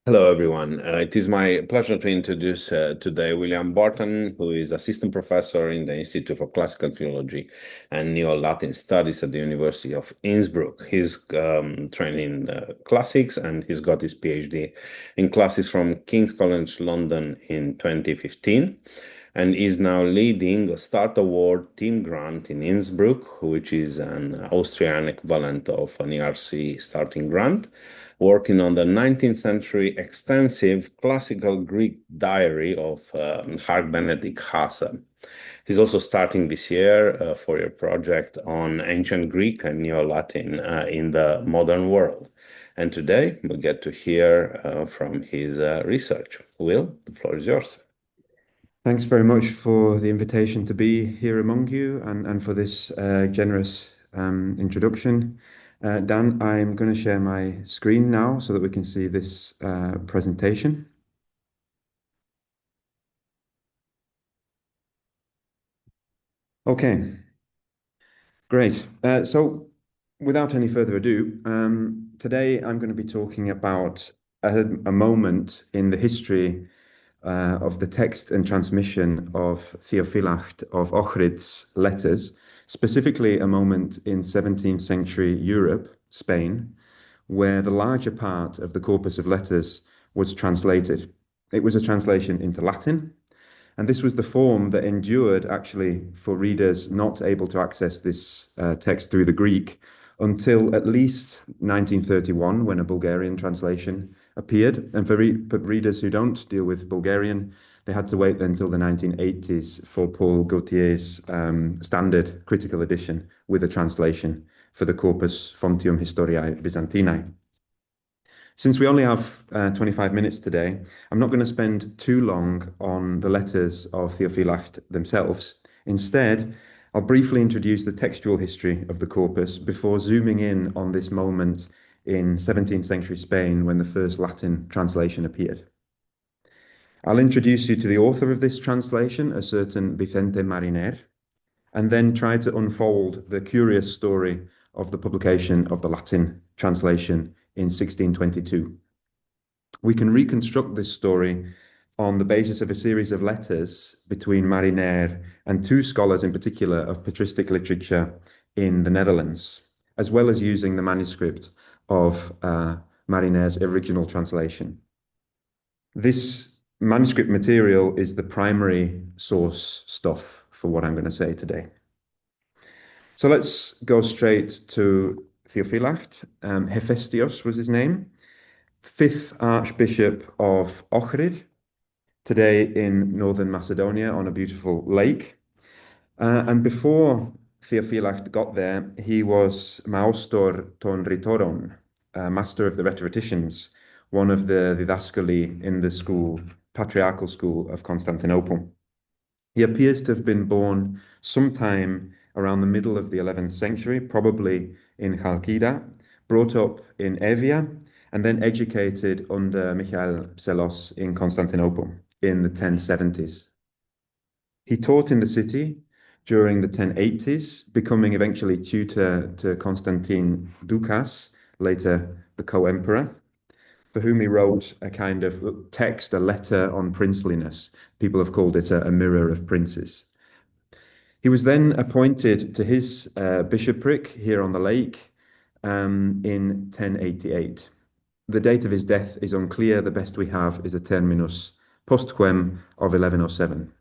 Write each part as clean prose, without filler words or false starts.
Hello, everyone. It is my pleasure to introduce today William Barton, who is assistant professor in the Institute for Classical Philology and Neo-Latin Studies at the University of Innsbruck. He's trained in classics, and he's got his PhD in classics from King's College London in 2015, and is now leading a Start Award team grant in Innsbruck, which is an Austrian equivalent of an ERC starting grant, working on the 19th century extensive classical Greek diary of Hark Benedict Hasse. He's also starting this year a four-year project on ancient Greek and Neo-Latin in the modern world. And today we get to hear from his research. Will, the floor is yours. Thanks very much for the invitation to be here among you and for this generous introduction. Dan, I'm going to share my screen now so that we can see this presentation. Okay, great. So without any further ado, today I'm going to be talking about a moment in the history of the text and transmission of Theophylact of Ohrid's letters, specifically a moment in 17th century Europe, Spain, where the larger part of the corpus of letters was translated. It was a translation into Latin, and this was the form that endured actually for readers not able to access this text through the Greek until at least 1931, when a Bulgarian translation appeared. And for readers who don't deal with Bulgarian, they had to wait until the 1980s for Paul Gautier's standard critical edition with a translation for the Corpus Fontium Historiae Byzantinae. Since we only have 25 minutes today, I'm not going to spend too long on the letters of Theophylact themselves. Instead, I'll briefly introduce the textual history of the corpus before zooming in on this moment in 17th century Spain when the first Latin translation appeared. I'll introduce you to the author of this translation, a certain Vicente Mariner, and then try to unfold the curious story of the publication of the Latin translation in 1622. We can reconstruct this story on the basis of a series of letters between Mariner and two scholars in particular of patristic literature in the Netherlands, as well as using the manuscript of Mariner's original translation. This manuscript material is the primary source stuff for what I'm going to say today. So let's go straight to Theophylact. Hephaestus was his name, 5th Archbishop of Ohrid, today in northern Macedonia on a beautiful lake. And before Theophylact got there, he was Maustor ton Ritoron, master of the rhetoricians, one of the didascali in the school, patriarchal school of Constantinople. He appears to have been born sometime around the middle of the 11th century, probably in Chalkida, brought up in Evia, and then educated under Michael Psellos in Constantinople in the 1070s. He taught in the city during the 1080s, becoming eventually tutor to Constantine Ducas, later the co-emperor, for whom he wrote a kind of text, a letter on princeliness. People have called it a mirror of princes. He was then appointed to his bishopric here on the lake in 1088. The date of his death is unclear. The best we have is a terminus postquem of 1107.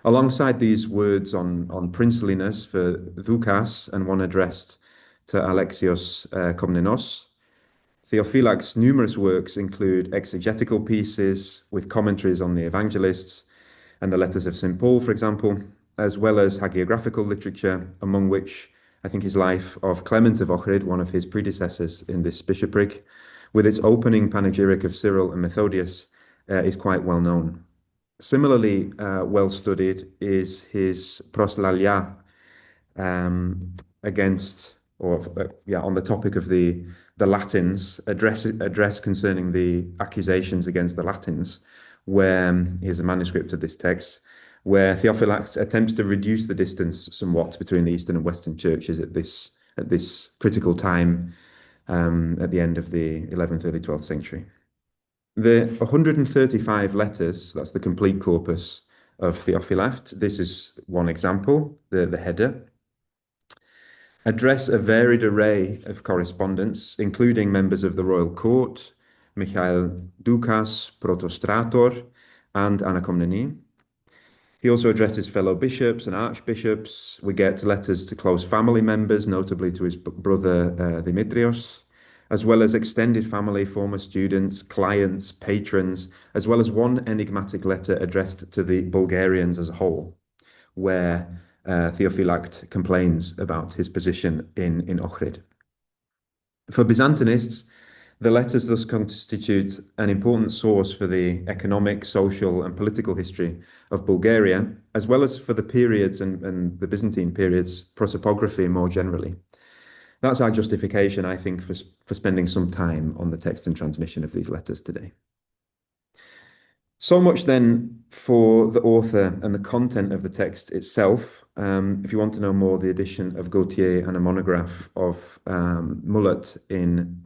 Alongside these words on princeliness for Ducas and one addressed to Alexios Komnenos, Theophylact's numerous works include exegetical pieces with commentaries on the evangelists and the letters of St. Paul, for example, as well as hagiographical literature, among which I think his life of Clement of Ohrid, one of his predecessors in this bishopric, with its opening panegyric of Cyril and Methodius, is quite well known. Similarly, well studied is his Proslalia against, or on the topic of the Latins, address concerning the accusations against the Latins, where here's a manuscript of this text, where Theophylact attempts to reduce the distance somewhat between the Eastern and Western churches at this critical time at the end of the 11th, early 12th century. The 135 letters, that's the complete corpus of Theophylact. This is one example, the header. Address a varied array of correspondence, including members of the royal court, Michael Ducas, Protostrator, and Anna Komnene. He also addresses fellow bishops and archbishops. We get letters to close family members, notably to his brother Dimitrios, as well as extended family, former students, clients, patrons, as well as one enigmatic letter addressed to the Bulgarians as a whole, where Theophylact complains about his position in Ohrid. For Byzantinists, the letters thus constitute an important source for the economic, social, and political history of Bulgaria, as well as for the periods and the Byzantine periods, prosopography more generally. That's our justification, I think, for spending some time on the text and transmission of these letters today. So much then for the author and the content of the text itself. If you want to know more, the edition of Gautier and a monograph of Mullet in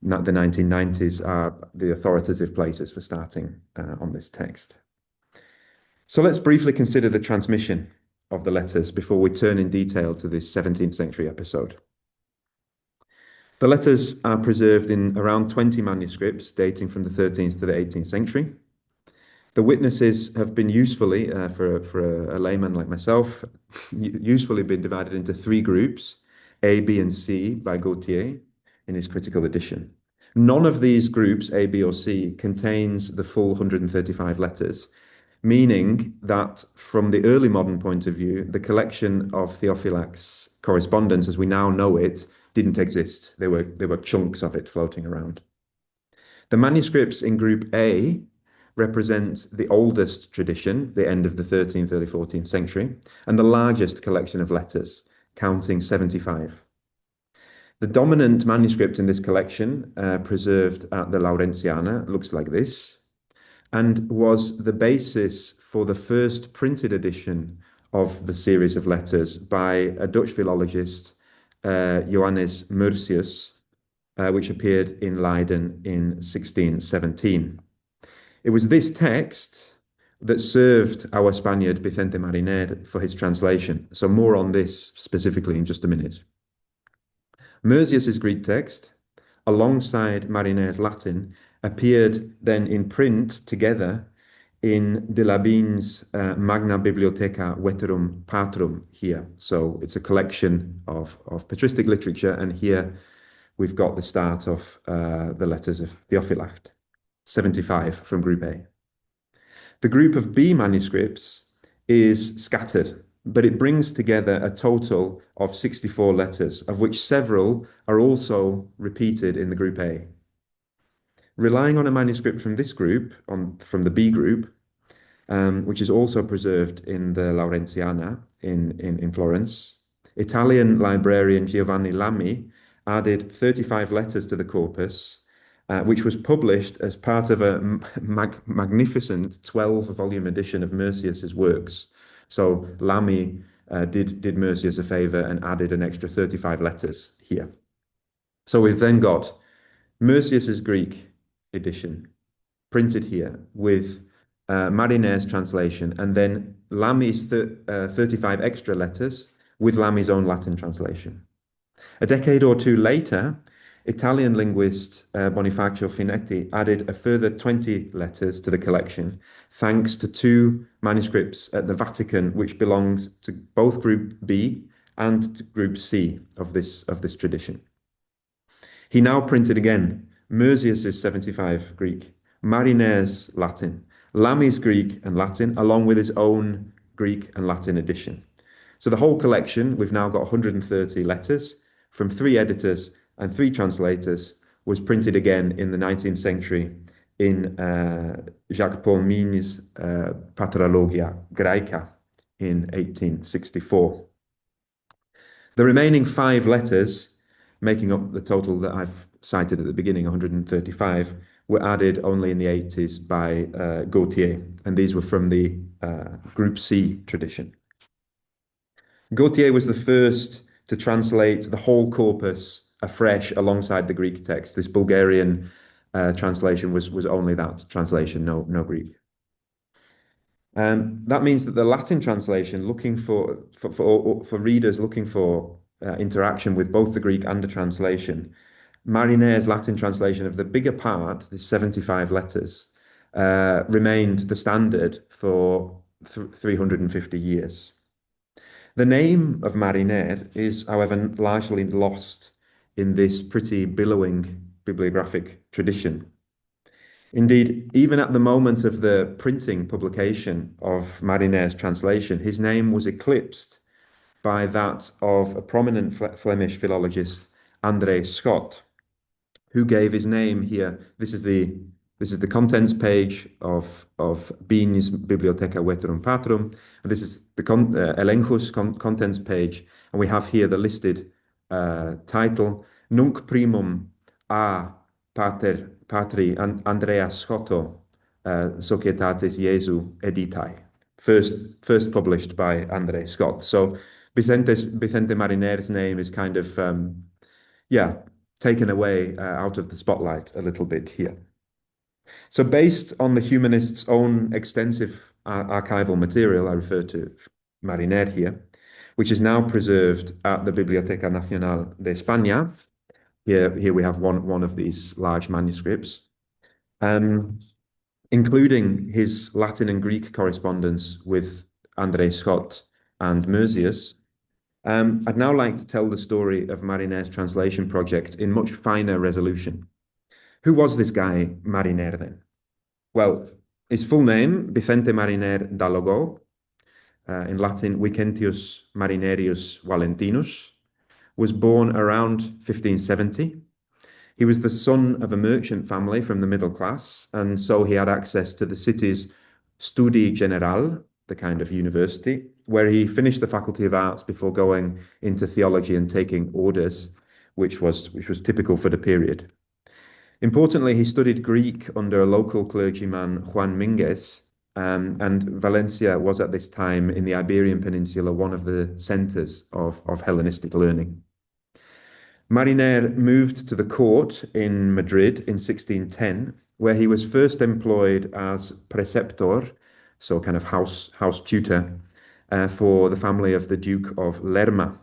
the 1990s are the authoritative places for starting on this text. So let's briefly consider the transmission of the letters before we turn in detail to this 17th century episode. The letters are preserved in around 20 manuscripts dating from the 13th to the 18th century. The witnesses have been usefully, for a layman like myself, usefully been divided into three groups, A, B, and C by Gautier in his critical edition. None of these groups, A, B, or C, contains the full 135 letters, meaning that from the early modern point of view, the collection of Theophylact's correspondence as we now know it didn't exist. There were chunks of it floating around. The manuscripts in Group A represent the oldest tradition, the end of the 13th, early 14th century, and the largest collection of letters, counting 75. The dominant manuscript in this collection, preserved at the Laurentiana, looks like this, and was the basis for the first printed edition of the series of letters by a Dutch philologist, Johannes Mursius, which appeared in Leiden in 1617. It was this text that served our Spaniard Vicente Mariner for his translation. So more on this specifically in just a minute. Mursius's Greek text, alongside Mariner's Latin, appeared then in print together in de la Bigne's Magna bibliotheca veterum patrum here. So it's a collection of patristic literature, and here we've got the start of the letters of Theophylact. 75 from Group A. The group of B manuscripts is scattered, but it brings together a total of 64 letters, of which several are also repeated in the Group A. Relying on a manuscript from this group, from the B group, which is also preserved in the Laurentiana in Florence, Italian librarian Giovanni Lamy added 35 letters to the corpus, which was published as part of a magnificent 12-volume edition of Mursius's works. So Lamy did Mursius a favor and added an extra 35 letters here. So we've then got Mursius's Greek edition printed here with Mariner's translation, and then Lamy's 35 extra letters with Lamy's own Latin translation. A decade or two later, Italian linguist Bonifacio Finetti added a further 20 letters to the collection, thanks to two manuscripts at the Vatican, which belonged to both Group B and to Group C of this tradition. He now printed again Mursius's 75 Greek, Mariner's Latin, Lamy's Greek and Latin, along with his own Greek and Latin edition. So the whole collection, we've now got 130 letters from 3 editors and 3 translators, was printed again in the 19th century in Jacques-Paul Migne's Patrologia Graeca in 1864. The remaining 5 letters, making up the total that I've cited at the beginning, 135, were added only in the 80s by Gautier, and these were from the Group C tradition. Gautier was the first to translate the whole corpus afresh alongside the Greek text, this Bulgarian translation was only that translation, no Greek. That means that the Latin translation, looking for readers looking for interaction with both the Greek and the translation, Marinere's Latin translation of the bigger part, the 75 letters, remained the standard for 350 years. The name of Marinere is, however, largely lost in this pretty billowing bibliographic tradition. Indeed, even at the moment of the printing publication of Marinere's translation, his name was eclipsed by that of a prominent Flemish philologist, Andre Schott, who gave his name here. This is the contents page of Bigne's Bibliotheca veterum patrum, and this is the contents page, and we have here the listed title: Nunc primum a patri Andrea Schotto, Societatis Jesu editae. First published by Andre Schott. So Vicente Marinere's name is kind of taken away out of the spotlight a little bit here. So based on the humanist's own extensive archival material, I refer to Marinere here, which is now preserved at the Biblioteca Nacional de España. Here we have one of these large manuscripts, including his Latin and Greek correspondence with Andre Schott and Mercius. I'd now like to tell the story of Marinere's translation project in much finer resolution. Who was this guy, Marinere, then? Well, his full name, Vicente Marinere da Logo, in Latin, Vicentius Marinerius Valentinus, was born around 1570. He was the son of a merchant family from the middle class, and so he had access to the city's Studi General, the kind of university, where he finished the Faculty of Arts before going into theology and taking orders, which was typical for the period. Importantly, he studied Greek under a local clergyman, Juan Minguez, and Valencia was at this time in the Iberian Peninsula one of the centers of Hellenistic learning. Marinere moved to the court in Madrid in 1610, where he was first employed as preceptor, so kind of house tutor, for the family of the Duke of Lerma.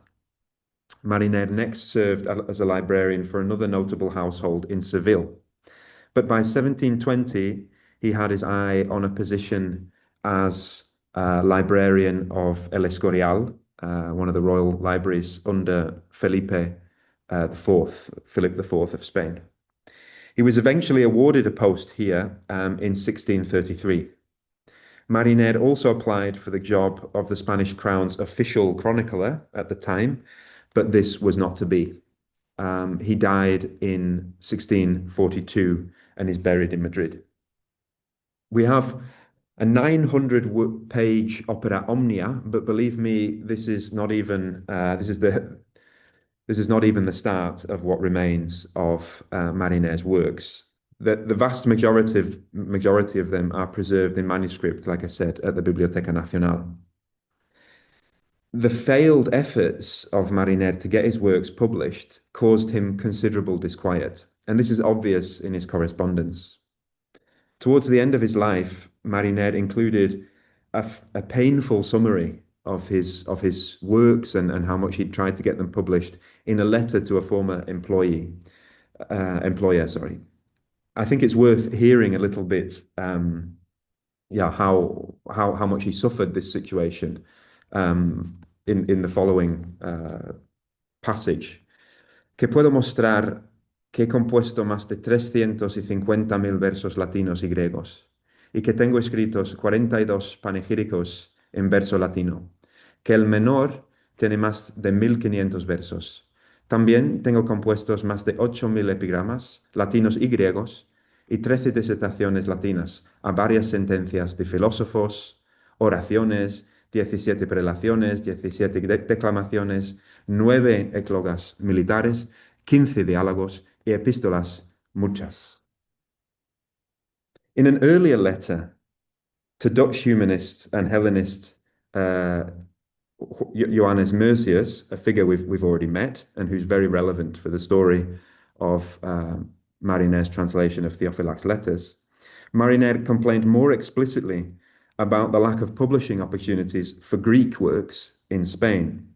Marinere next served as a librarian for another notable household in Seville. But by 1720, he had his eye on a position as librarian of El Escorial, one of the royal libraries under Philip IV of Spain. He was eventually awarded a post here in 1633. Marinere also applied for the job of the Spanish crown's official chronicler at the time, but this was not to be. He died in 1642 and is buried in Madrid. We have a 900-page opera omnia, but believe me, this is not even the start of what remains of Marinere's works. The vast majority of them are preserved in manuscript, like I said, at the Biblioteca Nacional. The failed efforts of Marinere to get his works published caused him considerable disquiet, and this is obvious in his correspondence. Towards the end of his life, Marinere included a painful summary of his works and how much he'd tried to get them published in a letter to a former employer. I think it's worth hearing a little bit, how much he suffered this situation in the following passage. Que puedo mostrar que he compuesto más de 350.000 versos latinos y griegos, y que tengo escritos 42 panegíricos en verso latino, que el menor tiene más de 1.500 versos. También tengo compuestos más de 8.000 epigramas, latinos y griegos, y 13 disertaciones latinas, a varias sentencias de filósofos, oraciones, 17 prelaciones, 17 declamaciones, 9 eclogas militares, 15 diálogos y epístolas muchas. In an earlier letter to Dutch humanist and Hellenist Johannes Mercius, a figure we've already met and who's very relevant for the story of Marinere's translation of Theophylact's letters, Marinere complained more explicitly about the lack of publishing opportunities for Greek works in Spain.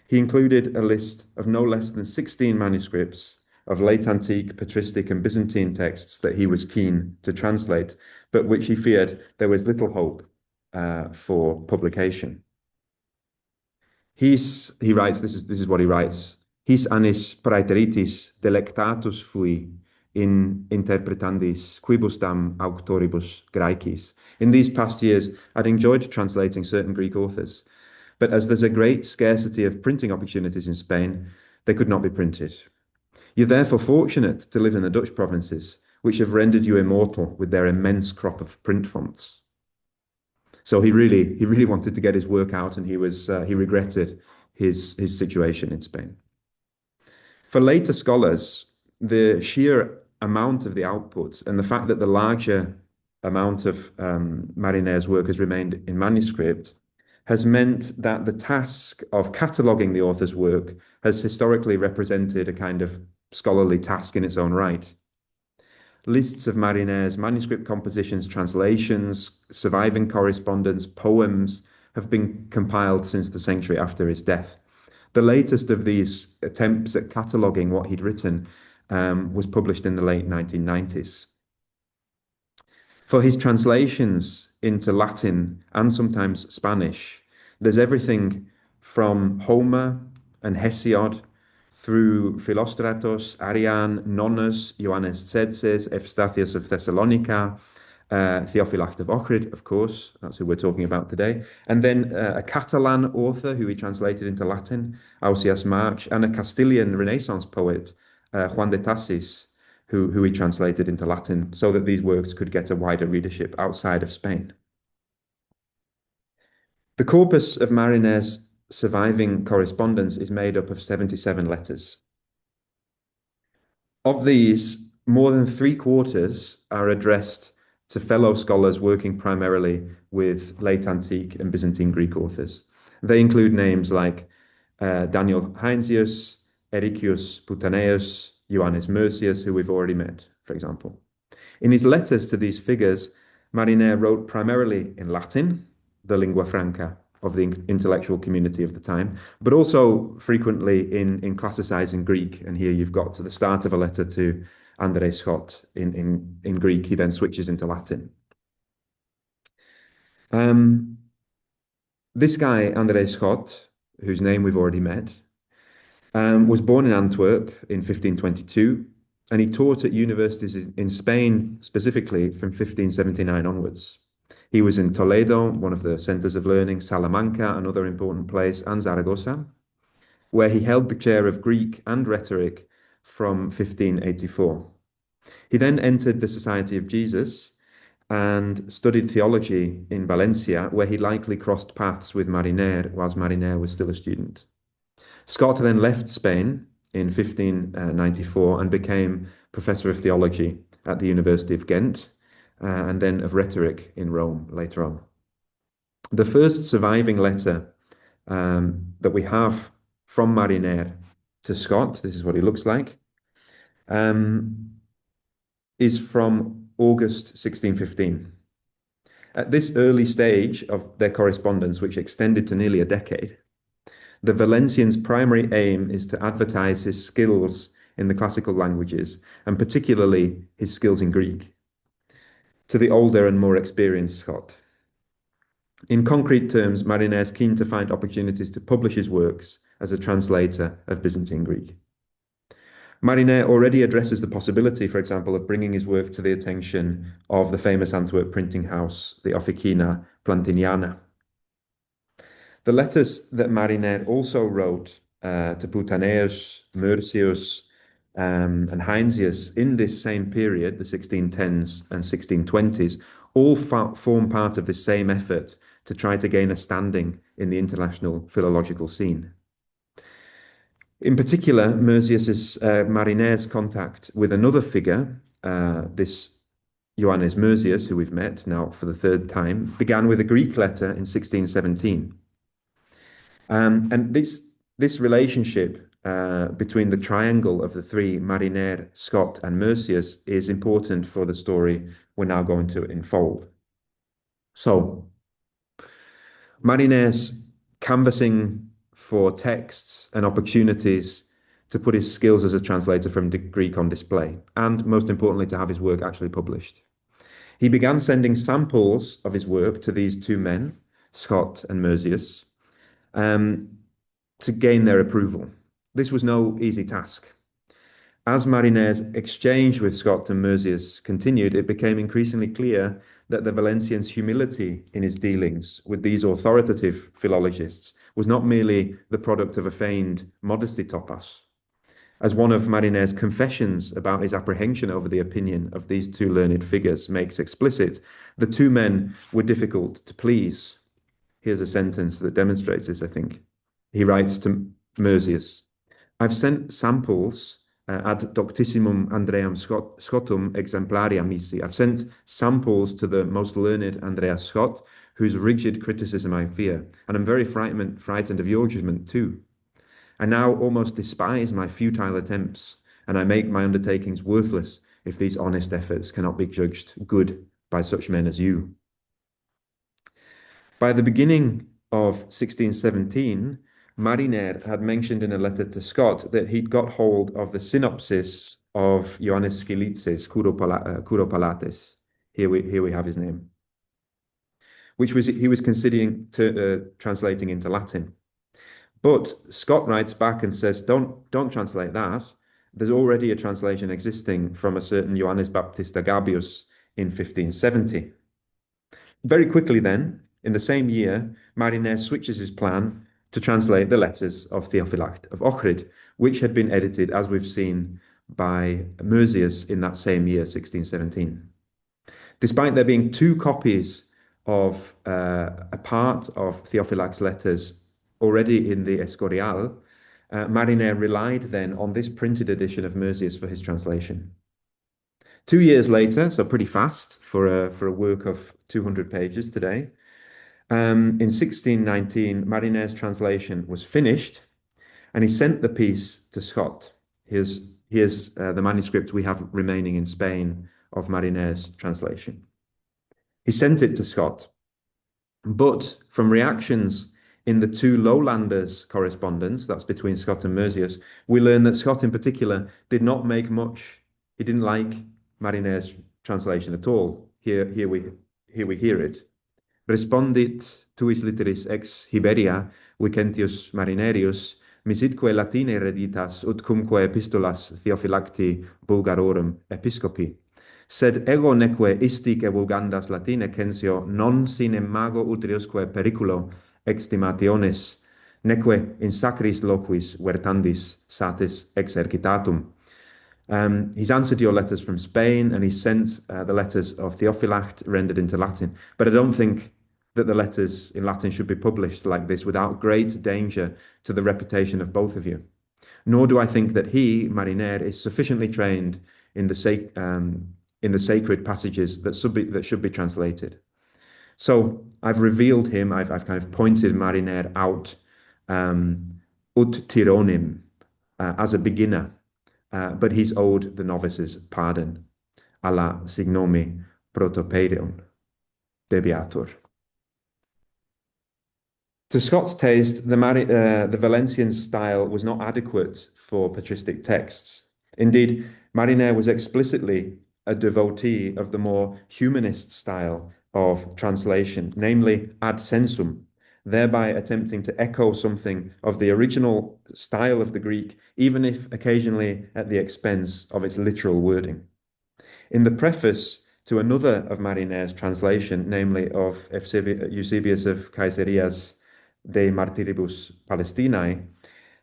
He included a list of no less than 16 manuscripts of late antique, patristic, and Byzantine texts that he was keen to translate, but which he feared there was little hope for publication. He writes, this is what he writes, his annis praeteritis delectatus fui in interpretandis quibusdam auctoribus Graecis. In these past years, I'd enjoyed translating certain Greek authors, but as there's a great scarcity of printing opportunities in Spain, they could not be printed. You're therefore fortunate to live in the Dutch provinces, which have rendered you immortal with their immense crop of print fonts. So he really wanted to get his work out, and he regretted his situation in Spain. For later scholars, the sheer amount of the output and the fact that the larger amount of Marinere's work has remained in manuscript has meant that the task of cataloguing the author's work has historically represented a kind of scholarly task in its own right. Lists of Marinere's manuscript compositions, translations, surviving correspondence, poems have been compiled since the century after his death. The latest of these attempts at cataloguing what he'd written was published in the late 1990s. For his translations into Latin and sometimes Spanish, there's everything from Homer and Hesiod through Philostratos, Arian, Nonnus, Ioannes Tzetzes, Eustathius of Thessalonica, Theophylact of Ohrid, of course, that's who we're talking about today, and then a Catalan author who he translated into Latin, Ausias March, and a Castilian Renaissance poet, Juan de Tassis, who he translated into Latin so that these works could get a wider readership outside of Spain. The corpus of Marinere's surviving correspondence is made up of 77 letters. Of these, more than 3/4 are addressed to fellow scholars working primarily with late antique and Byzantine Greek authors. They include names like Daniel Heinsius, Ericius Putaneus, Ioannis Mercius, who we've already met, for example. In his letters to these figures, Marinere wrote primarily in Latin, the lingua franca of the intellectual community of the time, but also frequently in classicizing Greek. And here you've got to the start of a letter to Andre Schott in Greek. He then switches into Latin. This guy, Andre Schott, whose name we've already met, was born in Antwerp in 1522, and he taught at universities in Spain, specifically from 1579 onwards. He was in Toledo, one of the centers of learning, Salamanca, another important place, and Zaragoza, where he held the chair of Greek and rhetoric from 1584. He then entered the Society of Jesus and studied theology in Valencia, where he likely crossed paths with Marinere whilst Marinere was still a student. Scott then left Spain in 1594 and became professor of theology at the University of Ghent, and then of rhetoric in Rome later on. The first surviving letter that we have from Marinere to Scott, this is what he looks like, is from August 1615. At this early stage of their correspondence, which extended to nearly a decade, the Valencian's primary aim is to advertise his skills in the classical languages, and particularly his skills in Greek, to the older and more experienced Scott. In concrete terms, Marinere is keen to find opportunities to publish his works as a translator of Byzantine Greek. Marinere already addresses the possibility, for example, of bringing his work to the attention of the famous Antwerp printing house, the Officina Plantiniana. The letters that Marinere also wrote to Putaneus, Mercius, and Heinsius in this same period, the 1610s and 1620s, all form part of the same effort to try to gain a standing in the international philological scene. In particular, Marinere's contact with another figure, this Ioannis Mercius, who we've met now for the third time, began with a Greek letter in 1617. And this relationship between the triangle of the three, Mariner, Schott, and Mercius, is important for the story we're now going to unfold. So, Mariner's canvassing for texts and opportunities to put his skills as a translator from Greek on display, and most importantly, to have his work actually published. He began sending samples of his work to these two men, Schott and Mercius, to gain their approval. This was no easy task. As Mariner's exchange with Schott and Mercius continued, it became increasingly clear that the Valencian's humility in his dealings with these authoritative philologists was not merely the product of a feigned modesty topos. As one of Mariner's confessions about his apprehension over the opinion of these two learned figures makes explicit, the two men were difficult to please. Here's a sentence that demonstrates this, I think. He writes to Mercius, I've sent samples ad doctissimum Andream Schottum exemplaria missi. I've sent samples to the most learned Andreas Schott, whose rigid criticism I fear, and I'm very frightened of your judgment too. I now almost despise my futile attempts, and I make my undertakings worthless if these honest efforts cannot be judged good by such men as you. By the beginning of 1617, Mariner had mentioned in a letter to Schott that he'd got hold of the synopsis of Ioannis Skylitzes, Curopalates. Here we have his name, which he was considering translating into Latin. But Schott writes back and says, don't translate that. There's already a translation existing from a certain Johannes Baptista Gabius in 1570. Very quickly then, in the same year, Mariner switches his plan to translate the letters of Theophylact of Ohrid, which had been edited, as we've seen, by Mercius in that same year, 1617. Despite there being two copies of a part of Theophylact's letters already in the Escorial, Mariner relied then on this printed edition of Mercius for his translation. 2 years later, so pretty fast for a work of 200 pages today, in 1619, Mariner's translation was finished, and he sent the piece to Schott. Here's the manuscript we have remaining in Spain of Mariner's translation. He sent it to Schott, but from reactions in the two lowlanders' correspondence, that's between Schott and Mercius, we learn that Schott in particular did not make much. He didn't like Mariner's translation at all. Here we hear it. Respondit tuis litteris ex Hiberia, Vicentius Marinerius, misitque Latine reditas, ut cumque epistolas Theophylacti Bulgarorum episcopi. Sed ego neque istic evulgandas Latine censio non sine mago utriusque periculo extimationis, neque in sacris loquis vertandis satis exercitatum. He's answered your letters from Spain, and he sent the letters of Theophylact rendered into Latin. But I don't think that the letters in Latin should be published like this without great danger to the reputation of both of you. Nor do I think that he, Mariner, is sufficiently trained in the sacred passages that should be translated. So I've revealed him. I've kind of pointed Mariner out ut tironim as a beginner, but he's owed the novices pardon. Alla signomi protopeideon debiatur. To Scott's taste, the Valencian style was not adequate for patristic texts. Indeed, Mariner was explicitly a devotee of the more humanist style of translation, namely ad sensum, thereby attempting to echo something of the original style of the Greek, even if occasionally at the expense of its literal wording. In the preface to another of Mariner's translation, namely of Eusebius of Caesaria's De Martiribus Palestinae,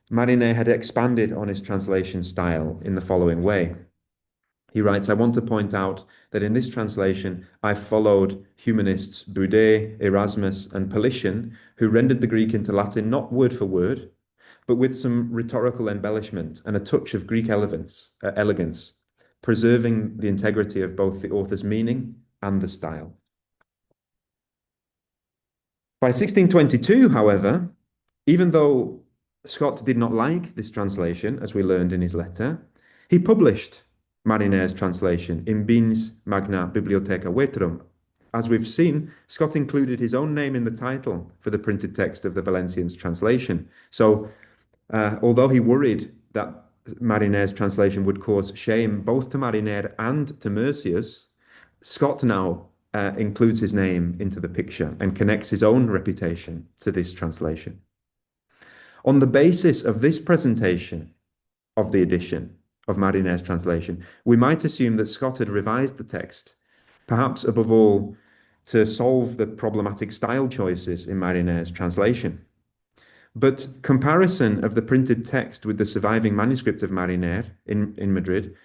Mariner had expanded on his translation style in the following way. He writes, I want to point out that in this translation, I followed humanists Boudet, Erasmus, and Pelician, who rendered the Greek into Latin not word for word, but with some rhetorical embellishment and a touch of Greek elegance, preserving the integrity of both the author's meaning and the style. By 1622, however, even though Schott did not like this translation, as we learned in his letter. He published Marinere's translation in Bigne's Magna bibliotheca veterum. As we've seen, Schott included his own name in the title for the printed text of the Valencian's translation. So, although he worried that Marinere's translation would cause shame both to Marinere and to Mercius, Schott now includes his name into the picture and connects his own reputation to this translation. On the basis of this presentation of the edition of Marinere's translation, we might assume that Schott had revised the text, perhaps above all to solve the problematic style choices in Marinere's translation. But comparison of the printed text with the surviving manuscript of Marinere in Madrid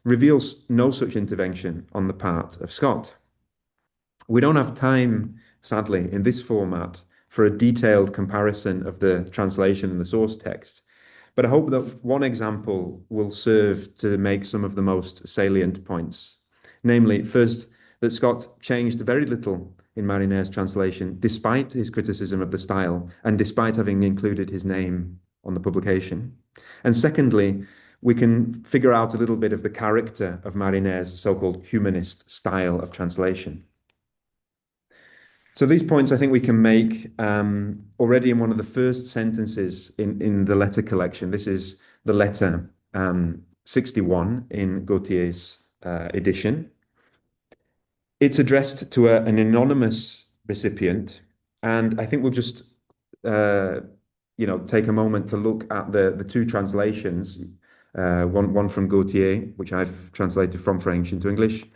reveals no such intervention on the part of Schott. We don't have time, sadly, in this format for a detailed comparison of the translation and the source text, but I hope that one example will serve to make some of the most salient points. Namely, first, that Schott changed very little in Marinere's translation, despite his criticism of the style and despite having included his name on the publication. And secondly, we can figure out a little bit of the character of Marinere's so-called humanist style of translation. So these points I think we can make already in one of the first sentences in the letter collection. This is the letter 61 in Gautier's edition. It's addressed to an anonymous recipient, and I think we'll just take a moment to look at the two translations, one from Gautier, which I've translated from French into English,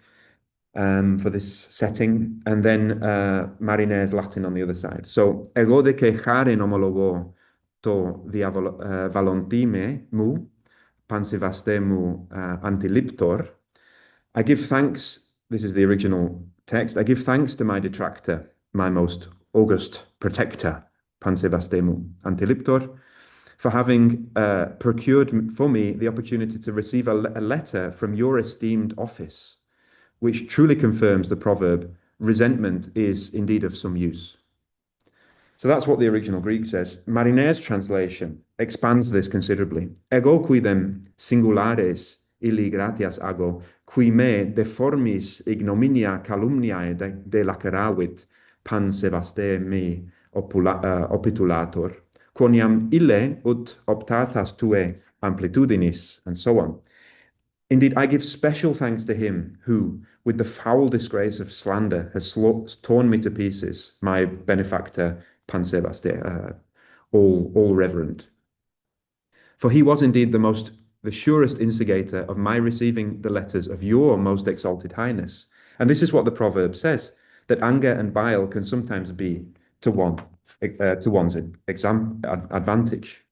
for this setting, and then Marinere's Latin on the other side. So, ego de que charen homologo to dia valontime mu, pansivastemu antiliptor. I give thanks, this is the original text, I give thanks to my detractor, my most august protector, pansivastemu antiliptor, for having procured for me the opportunity to receive a letter from your esteemed office, which truly confirms the proverb, resentment is indeed of some use. So that's what the original Greek says. Marinere's translation expands this considerably. Ego quidem singulares illi gratias ago, qui me deformis ignominia calumniae de laceravit pan sebaste me opitulator, quoniam ille ut optatas tue amplitudinis, and so on. Indeed, I give special thanks to him who, with the foul disgrace of slander, has torn me to pieces, my benefactor, Pansebaste, all reverend. For he was indeed the surest instigator of my receiving the letters of your most exalted highness. And this is what the proverb says, that anger and bile can sometimes be to one's advantage.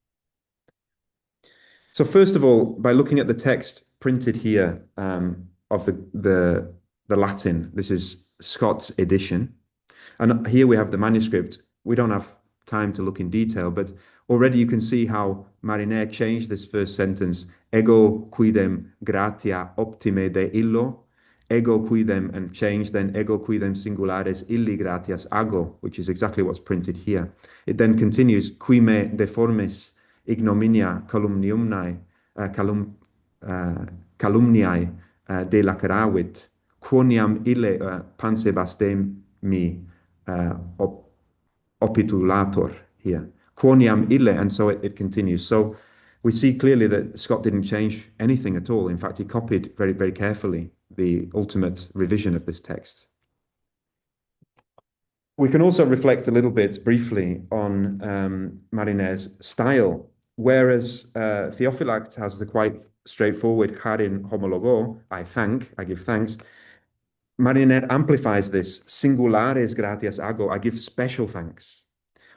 So first of all, by looking at the text printed here of the Latin, this is Scott's edition, and here we have the manuscript. We don't have time to look in detail, but already you can see how Marinere changed this first sentence, ego quidem gratia optime de illo, ego quidem, and changed then ego quidem singulares illi gratias ago, which is exactly what's printed here. It then continues, qui me deformis ignominia calumniae de laceravit, quoniam ille pansebastemi opitulator here. Quoniam ille, and so it continues. So we see clearly that Schott didn't change anything at all. In fact, he copied very, very carefully the ultimate revision of this text. We can also reflect a little bit briefly on Marinere's style. Whereas Theophylact has the quite straightforward charin homologo, I give thanks, Marinere amplifies this, singulares gratias ago, I give special thanks.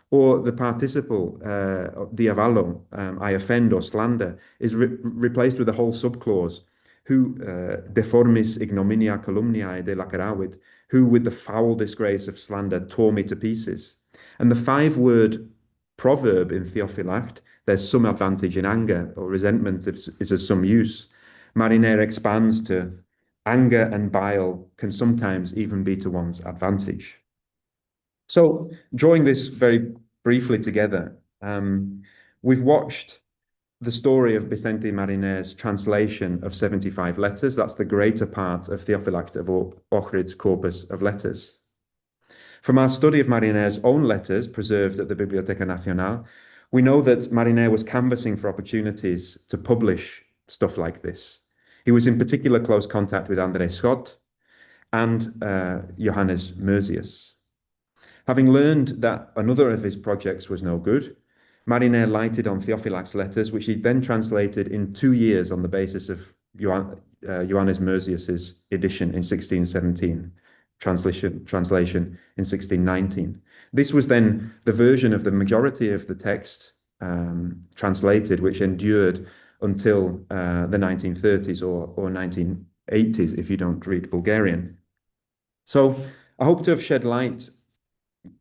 Or the participle, diavallo, I offend or slander, is replaced with a whole subclause, who deformis ignominia calumniae de laceravit, who with the foul disgrace of slander tore me to pieces. And the 5-word proverb in Theophylact, there's some advantage in anger, or resentment is of some use. Marinere expands to anger and bile can sometimes even be to one's advantage. So drawing this very briefly together, we've watched the story of Vicente Marineir's translation of 75 letters. That's the greater part of Theophylact of Ohrid's corpus of letters. From our study of Marineir's own letters preserved at the Bibliotheca Nacional, we know that Marinair was canvassing for opportunities to publish stuff like this. He was in particular close contact with Andre Schott and Johannes Merzius. Having learned that another of his projects was no good, Marinair lighted on Theophylact's letters, which he then translated in 2 years on the basis of Johannes Merzius's edition in 1617, translation in 1619. This was then the version of the majority of the text translated, which endured until the 1930s or 1980s, if you don't read Bulgarian. So I hope to have shed light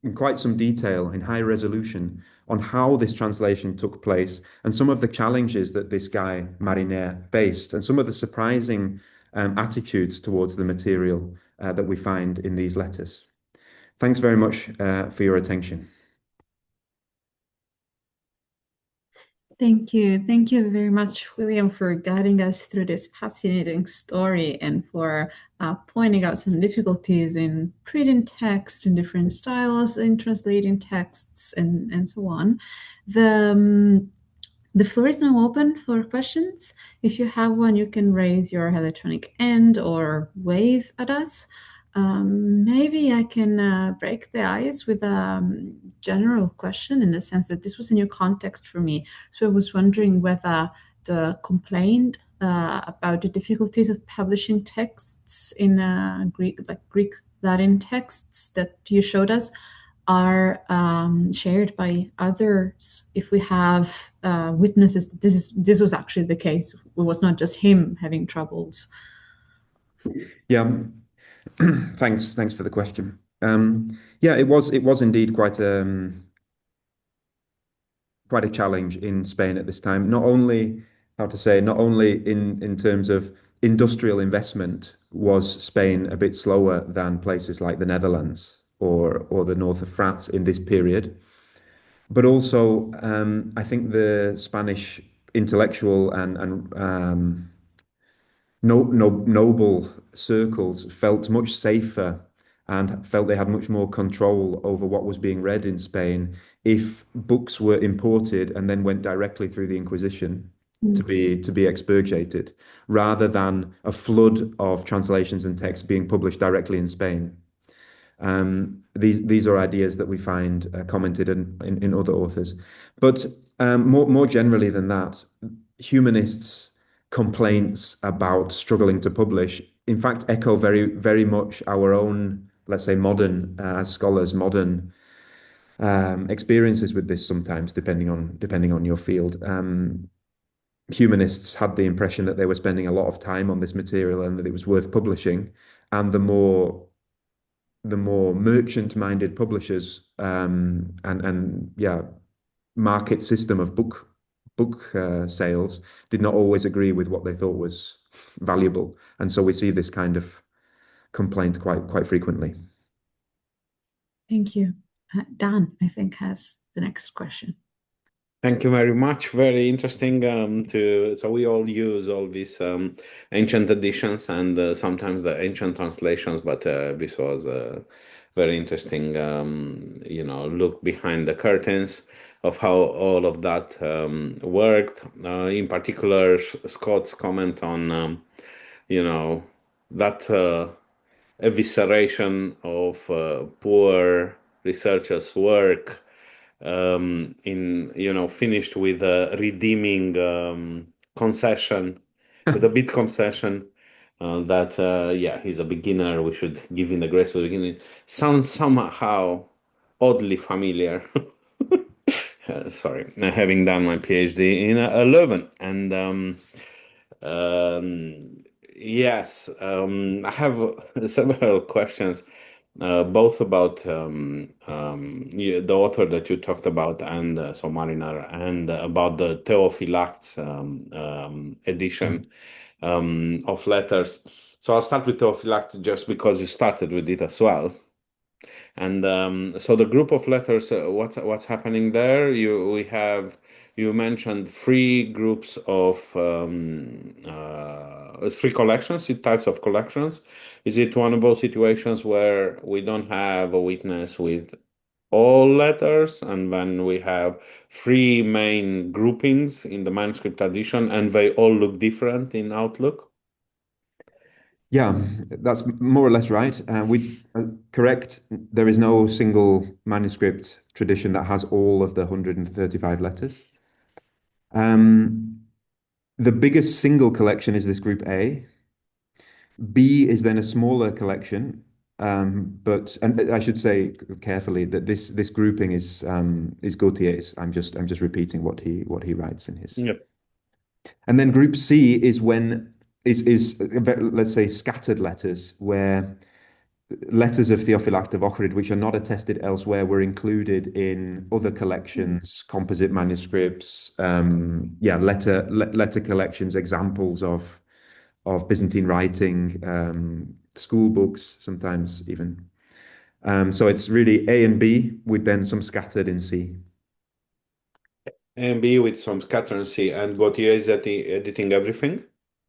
in quite some detail, in high resolution, on how this translation took place and some of the challenges that this guy, Marinair, faced, and some of the surprising attitudes towards the material that we find in these letters. Thanks very much for your attention. Thank you. Thank you very much, William, for guiding us through this fascinating story and for pointing out some difficulties in printing text in different styles, in translating texts, and so on. The floor is now open for questions. If you have one, you can raise your electronic hand or wave at us. Maybe I can break the ice with a general question in the sense that this was a new context for me. So I was wondering whether the complaint about the difficulties of publishing texts in Greek Latin texts that you showed us are shared by others. If we have witnesses, this was actually the case. It was not just him having troubles. Yeah. Thanks for the question. Yeah, it was indeed quite a challenge in Spain at this time. Not only in terms of industrial investment was Spain a bit slower than places like the Netherlands or the north of France in this period, but also I think the Spanish intellectual and noble circles felt much safer and felt they had much more control over what was being read in Spain if books were imported and then went directly through the Inquisition to be expurgated, rather than a flood of translations and texts being published directly in Spain. These are ideas that we find commented in other authors, but more generally than that, humanists' complaints about struggling to publish, in fact, echo very much our own, let's say, modern as scholars, modern experiences with this. Sometimes, depending on your field, humanists had the impression that they were spending a lot of time on this material and that it was worth publishing, and the more merchant-minded publishers and yeah, market system of book sales did not always agree with what they thought was valuable, and so we see this kind of complaint quite frequently. Thank you. Dan, I think, has the next question. Thank you very much. Very interesting. So we all use all these ancient editions and sometimes the ancient translations, but this was a very interesting, look behind the curtains of how all of that worked. In particular, Scott's comment on, that evisceration of poor researchers' work. Finished with a redeeming concession, with a bit concession that he's a beginner. We should give him the grace of the beginning. Sounds somehow oddly familiar. Sorry, having done my PhD in Leuven, and yes, I have several questions. Both about the author that you talked about, and so Mariner, and about the Theophylact edition of letters. So I'll start with Theophylact just because you started with it as well. And so the group of letters, what's happening there? You mentioned three groups of three collections, types of collections. Is it one of those situations where we don't have a witness with all letters, and then we have three main groupings in the manuscript edition, and they all look different in outlook? Yeah, that's more or less right. Correct. There is no single manuscript tradition that has all of the 135 letters. The biggest single collection is this group A. B is then a smaller collection, but and I should say carefully that this grouping is Gautier's. I'm just repeating what he writes in his. Yep. And then group C is when is let's say scattered letters where letters of Theophylact of Ohrid, which are not attested elsewhere, were included in other collections, composite manuscripts, letter collections, examples of Byzantine writing, school books, sometimes even. So it's really A and B with then some scattered in C. And B with some scatterancy, and Gautier is editing everything.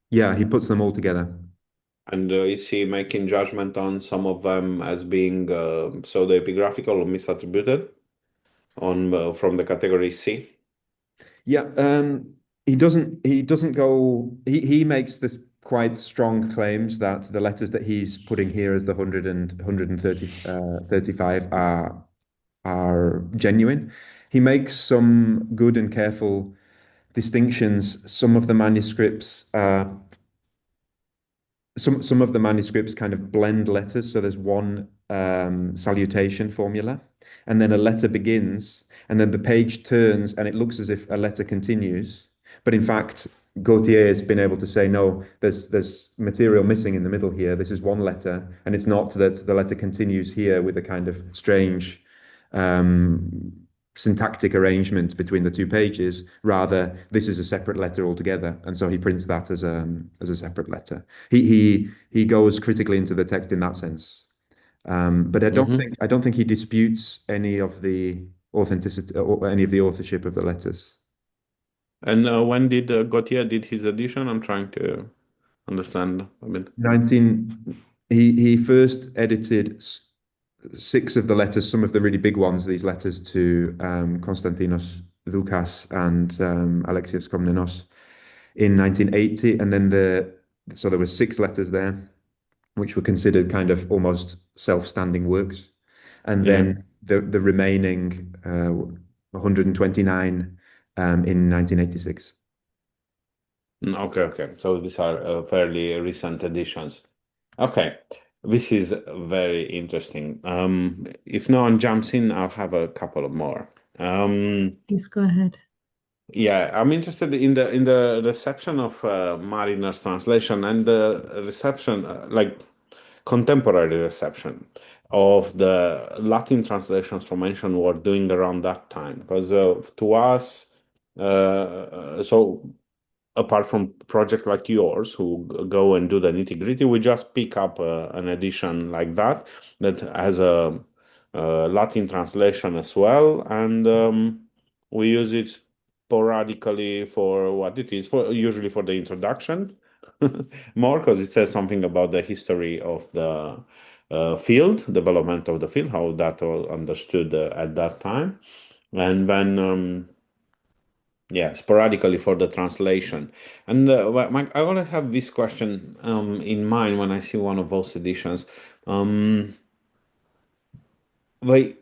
Yeah, he puts them all together. And is he making judgment on some of them as being pseudo-epigraphical or misattributed on from the category C? Yeah, he doesn't go he makes this quite strong claims that the letters that he's putting here as the 35 are genuine. He makes some good and careful distinctions. Some of the manuscripts kind of blend letters. So there's one salutation formula, and then a letter begins, and then the page turns, and it looks as if a letter continues. But in fact, Gautier has been able to say, no, there's material missing in the middle here. This is one letter, and it's not that the letter continues here with a kind of strange um, syntactic arrangement between the two pages. Rather, this is a separate letter altogether, and so he prints that as a separate letter. He goes critically into the text in that sense, but Mm-hmm. I don't think he disputes any of the authenticity or any of the authorship of the letters. And when did Gautier did his edition? I'm trying to understand a bit. 19 he first edited six of the letters, some of the really big ones, these letters to Konstantinos Doukas and Alexios Komnenos in 1980, and then so there were six letters there, which were considered kind of almost self-standing works, and Yeah. then the remaining 129 in 1986. Okay, okay. So these are fairly recent editions. Okay, this is very interesting. If no one jumps in, I'll have a couple of more. Please go ahead. Yeah, I'm interested in the reception of Mariner's translation and the reception, like contemporary reception of the Latin translations from ancient world doing around that time. Because to us, so apart from projects like yours who go and do the nitty-gritty, we just pick up an edition like that that has a Latin translation as well, and we use it sporadically for what it is, for usually for the introduction, more because it says something about the history of the field, development of the field, how that was understood at that time, and then yeah, sporadically for the translation. And I always have this question in mind when I see one of those editions. They,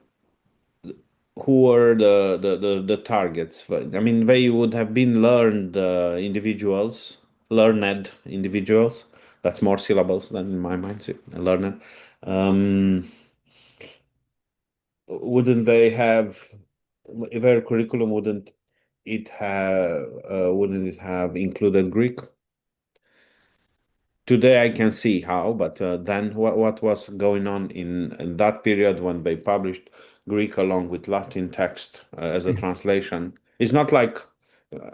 who were the targets? I mean, they would have been learned individuals. That's more syllables than in my mind. Learned. Um, wouldn't they have their curriculum? Wouldn't it have included Greek? Today I can see how, but then what was going on in that period when they published Greek along with Latin text as a translation? It's not like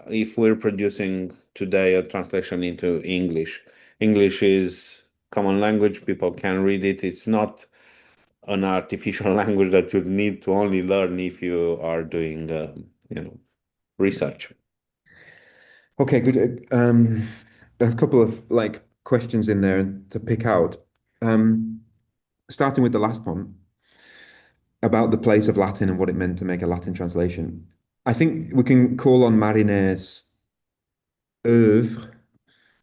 if we're producing today a translation into English. English is common language, people can read it. It's not an artificial language that you need to only learn if you are doing, research. Okay, good. A couple of like questions in there to pick out. Starting with the last one about the place of Latin and what it meant to make a Latin translation. I think we can call on Marine's oeuvre,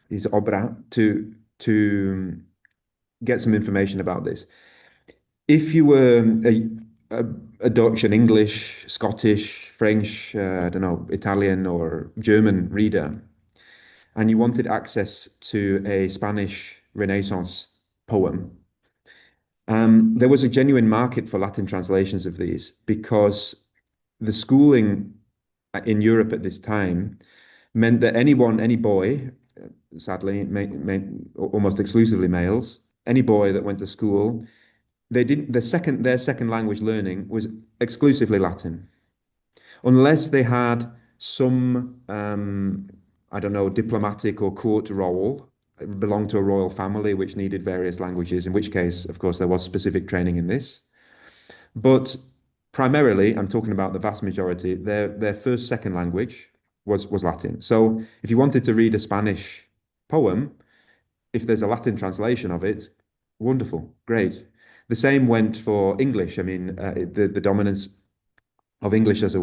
his obra, to get some information about this. If you were a Dutch, an English, Scottish, French, I don't know, Italian or German reader, and you wanted access to a Spanish Renaissance poem, there was a genuine market for Latin translations of these because the schooling in Europe at this time meant that anyone, any boy, sadly, almost exclusively males, any boy that went to school, they didn't, their second language learning was exclusively Latin, unless they had some, I don't know, diplomatic or court role, belonged to a royal family which needed various languages, in which case, of course, there was specific training in this. But primarily, I'm talking about the vast majority, their first, second language was Latin. So if you wanted to read a Spanish poem, if there's a Latin translation of it, wonderful, great. The same went for English. I mean, the dominance of English as a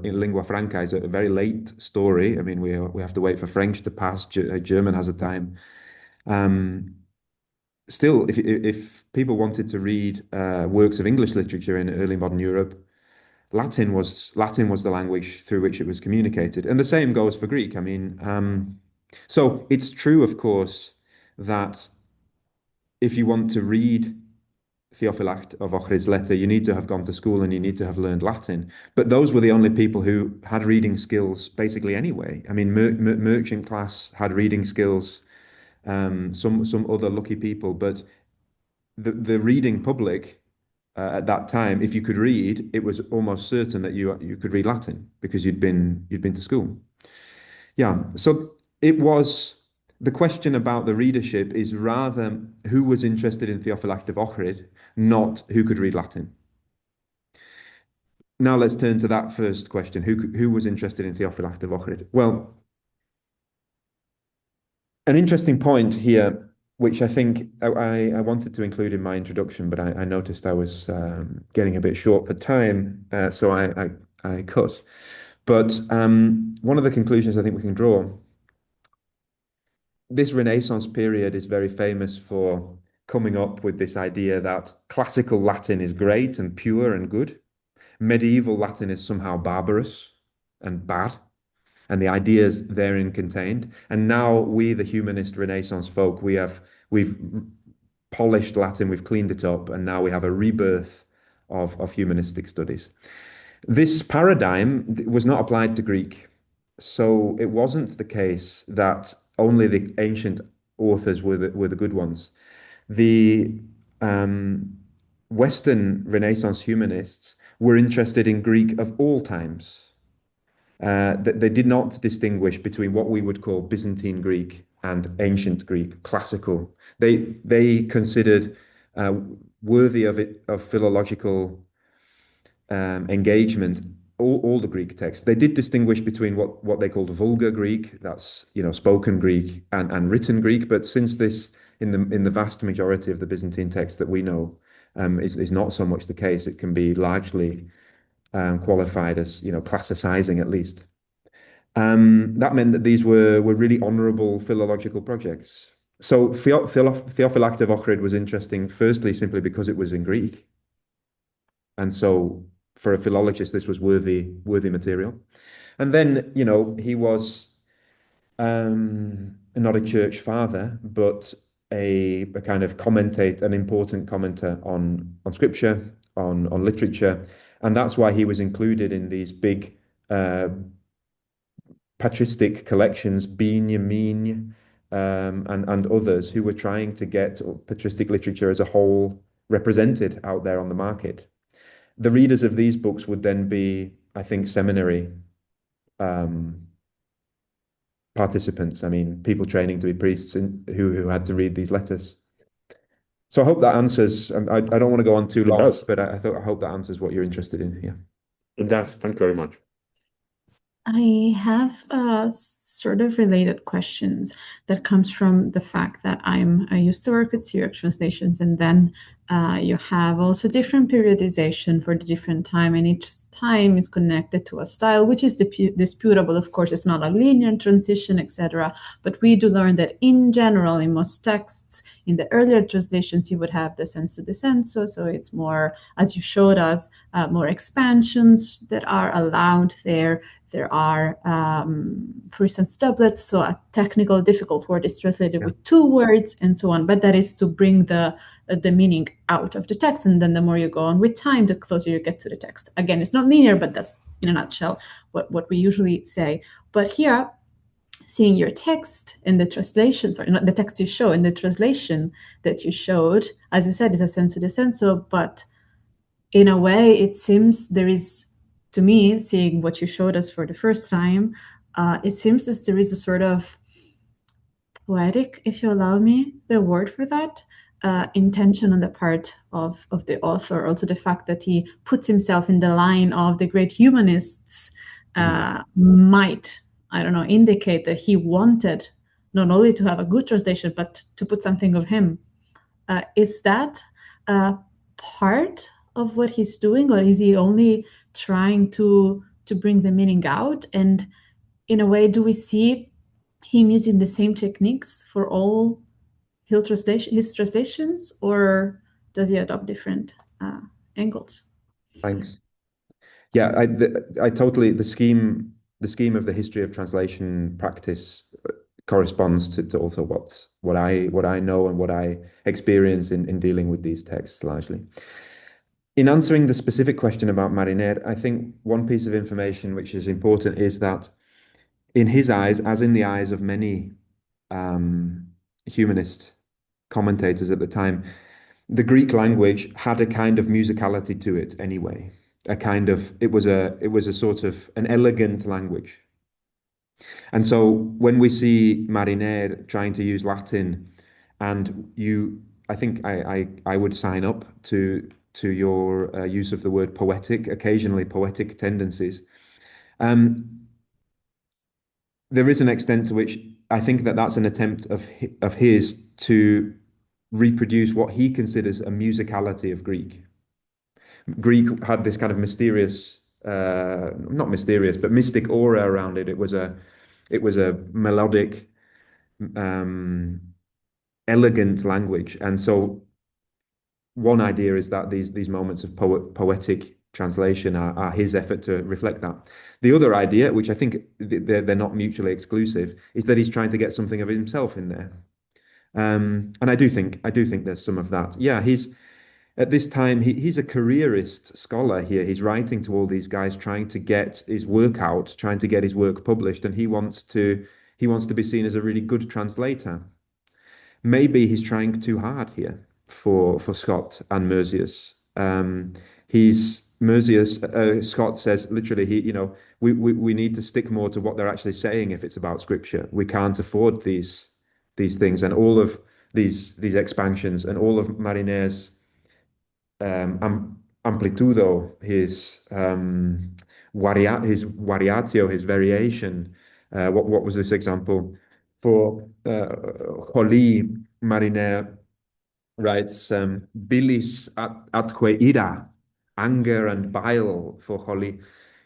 lingua franca is a very late story. I mean, we have to wait for French to pass. German has a time. Um, Still, if people wanted to read works of English literature in early modern Europe, Latin was the language through which it was communicated, and the same goes for Greek. I mean, so it's true, of course, that if you want to read Theophylact of Ohrid's letter, you need to have gone to school and you need to have learned Latin. But those were the only people who had reading skills basically anyway. I mean, merchant class had reading skills, some other lucky people, but the reading public at that time, if you could read, it was almost certain that you could read Latin because you'd been to school. Yeah, so it was the question about the readership is rather who was interested in Theophylact of Ohrid, not who could read Latin. Now let's turn to that first question. Who was interested in Theophylact of Ohrid? Well, an interesting point here, which I think I wanted to include in my introduction, but I noticed I was getting a bit short for time, so I cut. But one of the conclusions I think we can draw, this Renaissance period is very famous for coming up with this idea that classical Latin is great and pure and good. Medieval Latin is somehow barbarous and bad, and the ideas therein contained. And now we, the humanist Renaissance folk, we've polished Latin, we've cleaned it up, and now we have a rebirth of humanistic studies. This paradigm was not applied to Greek. So it wasn't the case that only the ancient authors were the good ones. The Western Renaissance humanists were interested in Greek of all times. They did not distinguish between what we would call Byzantine Greek and ancient Greek, classical. They considered worthy of philological engagement all the Greek texts. They did distinguish between what they called vulgar Greek, that's spoken Greek, and written Greek. But since this in the vast majority of the Byzantine texts that we know is not so much the case, it can be largely qualified as classicizing at least. That meant that these were really honourable philological projects. So Theophylact of Ohrid was interesting, firstly, simply because it was in Greek. And so for a philologist, this was worthy material. And then, he was not a church father, but a kind of an important commenter on scripture, on literature. And that's why he was included in these big patristic collections, Bigne, and others who were trying to get patristic literature as a whole represented out there on the market. The readers of these books would then be, I think, seminary participants. I mean, people training to be priests who had to read these letters. So I hope that answers. I don't want to go on too long, does. but I hope that answers what you're interested in. Yeah. It does. Thank you very much. I have sort of related questions that comes from the fact that I used to work with Syriac translations, and then you have also different periodization for the different time, and each time is connected to a style, which is disputable. Of course, it's not a linear transition, etc. But we do learn that in general, in most texts, in the earlier translations, you would have the sensu dissenso, so it's more, as you showed us, more expansions that are allowed there. There are, for instance, doublets, so a technical, difficult word is translated with two words and so on, but that is to bring the meaning out of the text, and then the more you go on with time, the closer you get to the text. Again, it's not linear, but that's, in a nutshell, what we usually say. But here, seeing your text in the translations, or not the text you show, in the translation that you showed, as you said, is a sensu dissenso, but in a way, it seems there is, to me, seeing what you showed us for the first time, it seems as there is a sort of poetic, if you allow me the word for that, intention on the part of the author. Also, the fact that he puts himself in the line of the great humanists might, I don't know, indicate that he wanted not only to have a good translation, but to put something of him. Is that part of what he's doing, or is he only trying to bring the meaning out? And in a way, do we see him using the same techniques for all his translations, or does he adopt different angles? Thanks. Yeah, I totally the scheme of the history of translation practice corresponds to also what I know and what I experience in dealing with these texts largely. In answering the specific question about Mariner, I think one piece of information which is important is that in his eyes, as in the eyes of many humanist commentators at the time, the Greek language had a kind of musicality to it anyway. It was a sort of an elegant language. And so when we see Mariner trying to use Latin, and I think I would sign up to your use of the word poetic, occasionally poetic tendencies. There is an extent to which I think that that's an attempt of his to reproduce what he considers a musicality of Greek. Greek had this kind of mysterious, not mysterious, but mystic aura around it. It was a melodic, elegant language, and so one idea is that these moments of poetic translation are his effort to reflect that. The other idea, which I think they're not mutually exclusive, is that he's trying to get something of himself in there. And I do think there's some of that. Yeah, he's at this time he's a careerist scholar here. He's writing to all these guys, trying to get his work out, trying to get his work published, and he wants to be seen as a really good translator. Maybe he's trying too hard here for Scott and Merzius. Scott says literally, we need to stick more to what they're actually saying if it's about scripture. We can't afford these things, and all of these expansions, and all of Mariner's amplitudo, his variatio, his variation. What was this example? For Holy, Mariner writes bilis atque ira, anger and bile for Holy.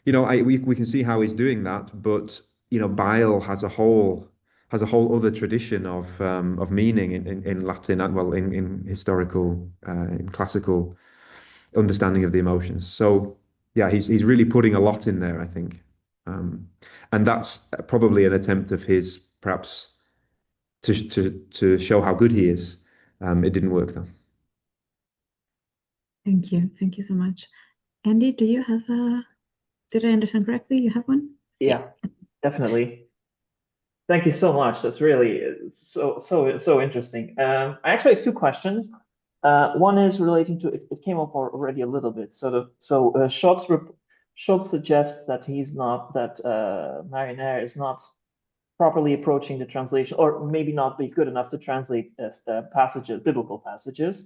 We can see how he's doing that, but bile has a whole other tradition of meaning in Latin, and well, in historical, in classical understanding of the emotions. So yeah, he's really putting a lot in there, I think, and that's probably an attempt of his, perhaps, to show how good he is. It didn't work though. Thank you so much. Andy, do you have did I understand correctly? You have one? Yeah, definitely. Thank you so much. That's really so interesting. I actually have two questions. One is relating to it. It came up already a little bit. Schott suggests that Mariner is not properly approaching the translation, or maybe not be good enough to translate as passages, biblical passages.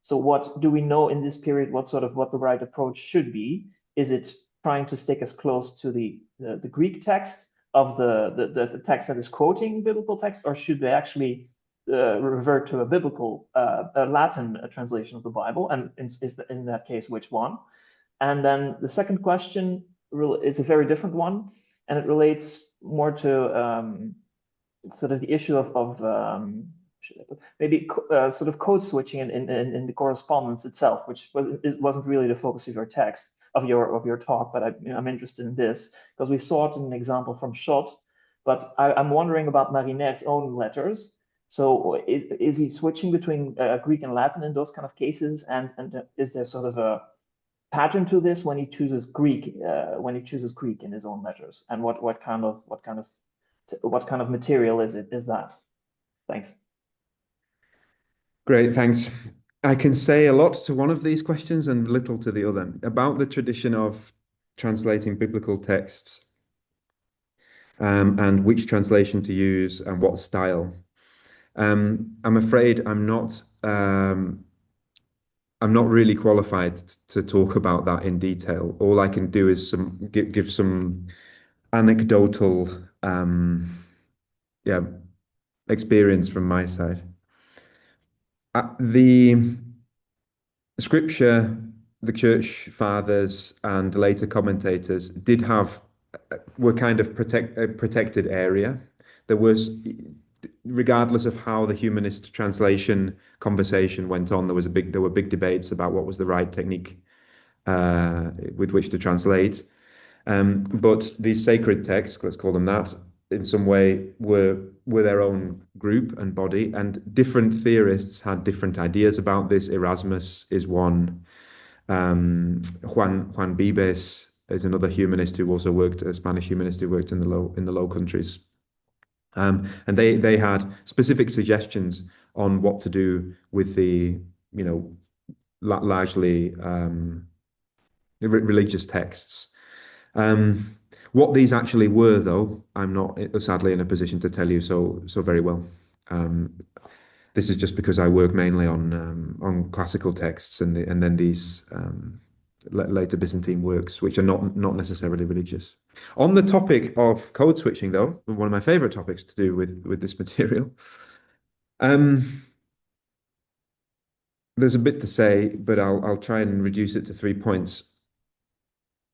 So what do we know in this period? What the right approach should be? Is it trying to stick as close to the Greek text of the text that is quoting biblical text, or should they actually revert to a biblical, a Latin translation of the Bible? And in that case, which one? And then the second question is a very different one, and it relates more to sort of the issue of maybe sort of code switching in the correspondence itself, which wasn't really the focus of your text of your talk, but I'm interested in this because we saw it in an example from Schott, but I'm wondering about Marinaire's own letters. So is he switching between Greek and Latin in those kind of cases, and is there sort of a pattern to this when he chooses Greek in his own letters, and what kind of material is that? Thanks. Great, thanks. I can say a lot to one of these questions and little to the other. About the tradition of translating biblical texts, and which translation to use and what style. I'm afraid I'm not really qualified to talk about that in detail. All I can do is give some anecdotal experience from my side. The scripture, the church fathers and later commentators were kind of a protected area. There was, regardless of how the humanist translation conversation went on, there were big debates about what was the right technique with which to translate. But these sacred texts, let's call them that, in some way were their own group and body, and different theorists had different ideas about this. Erasmus is one. Juan Vives is another humanist who also worked, a Spanish humanist who worked in the Low Countries. And they had specific suggestions on what to do with the, largely religious texts. What these actually were, though, I'm not sadly in a position to tell you so very well. This is just because I work mainly on classical texts and then these later Byzantine works, which are not necessarily religious. On the topic of code switching, though, one of my favorite topics to do with this material, there's a bit to say, but I'll try and reduce it to 3 points.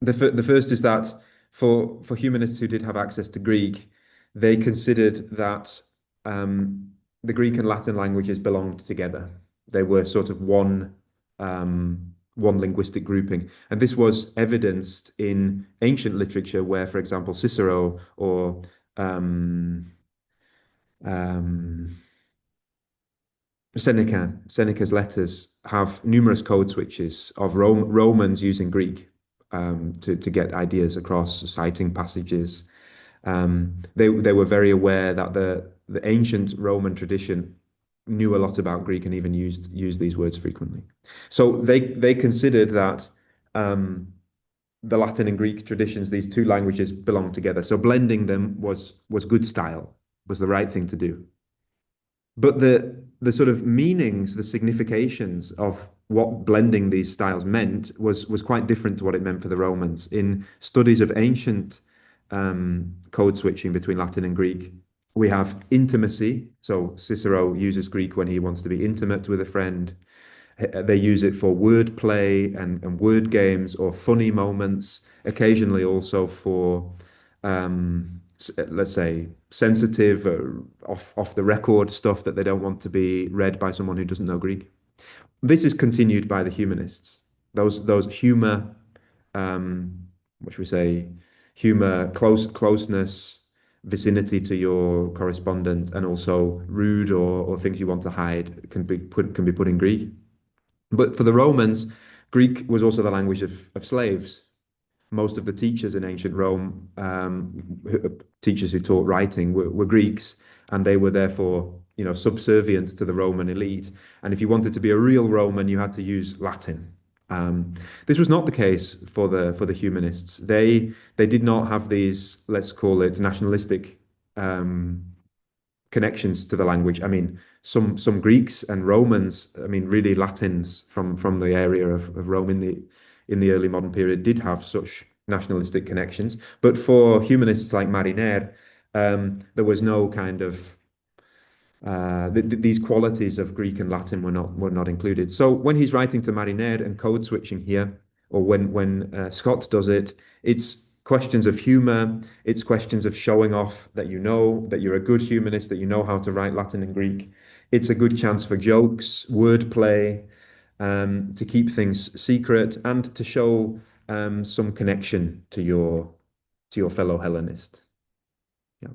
The first is that for humanists who did have access to Greek, they considered that the Greek and Latin languages belonged together. They were sort of one linguistic grouping. And this was evidenced in ancient literature where, for example, Cicero or Seneca's letters have numerous code switches of Romans using Greek to get ideas across, citing passages. They were very aware that the ancient Roman tradition knew a lot about Greek and even used these words frequently. So they considered that the Latin and Greek traditions, these two languages, belonged together. So blending them was good style, was the right thing to do. But the sort of meanings, the significations of what blending these styles meant was quite different to what it meant for the Romans. In studies of ancient code switching between Latin and Greek, we have intimacy. So Cicero uses Greek when he wants to be intimate with a friend. They use it for word play and word games or funny moments, occasionally also for let's say sensitive or off the record stuff that they don't want to be read by someone who doesn't know Greek. This is continued by the humanists. Those humor, what should we say, humor, closeness, vicinity to your correspondent, and also rude or things you want to hide can be put in Greek. But for the Romans, Greek was also the language of slaves. Most of the teachers in ancient Rome, teachers who taught writing, were Greeks, and they were therefore, subservient to the Roman elite. And if you wanted to be a real Roman, you had to use Latin. This was not the case for the humanists. They did not have these, let's call it, nationalistic connections to the language. I mean, some Greeks and Romans, I mean, really Latins from the area of Rome in the early modern period did have such nationalistic connections. But for humanists like Mariner, there was no kind of these qualities of Greek and Latin were not included. So when he's writing to Mariner and code switching here, or when Scott does it, it's questions of humor, it's questions of showing off that you know that you're a good humanist, that you know how to write Latin and Greek. It's a good chance for jokes, wordplay, to keep things secret, and to show some connection to your fellow Hellenist. Yeah.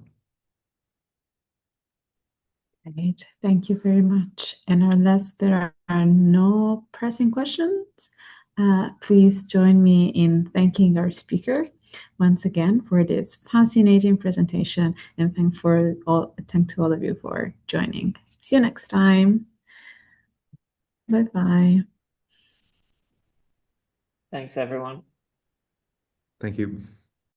Great. Thank you very much. And unless there are no pressing questions, please join me in thanking our speaker once again for this fascinating presentation, and thank to all of you for joining. See you next time. Bye-bye. Thanks, everyone. Thank you.